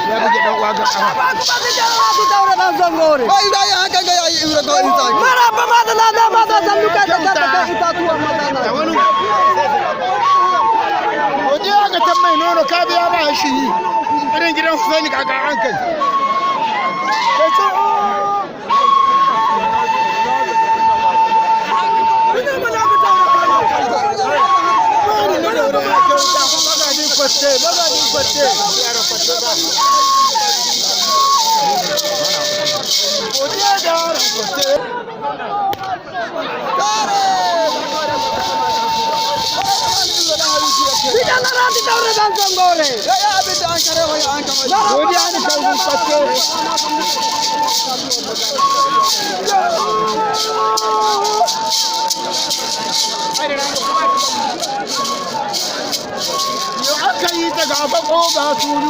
Ya buge dan uwa ga kafa. Ku daure dan zangore. Ai dai haka ga yayi ira ga ita. Mara ba ma da na ma da zan duka da itatuwa madana. Da wani godiya ga tan mai nono ka biya ba shi irin gidan Husaini kaka an kai. aka yi ta gaba ko ga turu